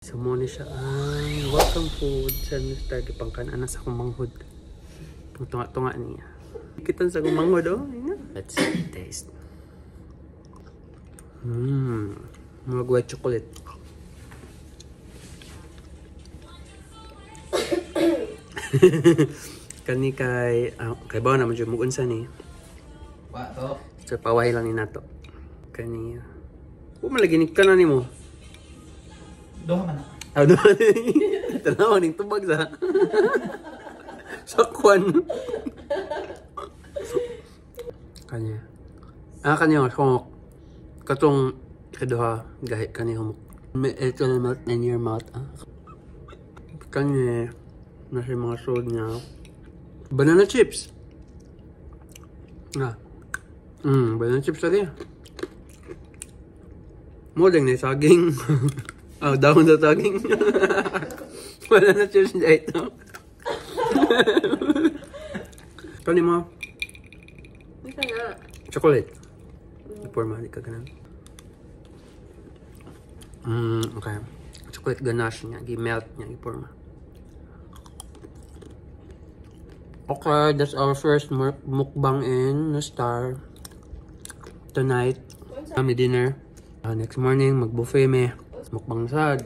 So mo ni siya ang welcome food sa Mr. Gipangkan anak sa akong manghod. Tunga-tunga niya. Kita sa akong manghod oh. Let's taste. Mga white chocolate. Kani kay bawa naman dyan mugunsa ni. Wa to? So paway lang ni nato. Kani. Malaginig ka na ni mo. Doha man na. Ano? Tanaw ning tubag sa. Sakwan. Kanya. Kanya humok. Katong kaduha gahi kanya humok. May eternal melt in your mouth. Kanya nasa mga sold niya. Banana chips. Banana chips tadi. Modeng na saging. Dahon sa saging. Banana chips na ito. Kani mo? Isa na. Chocolate. Formali ka ganun. Okay. Chocolate ganache niya. Gi-melt niya. Gi-forma. Okay, that's our first mukbang in Star. Tonight, kami dinner. Next morning, mag-buffet me. Mukbang sad.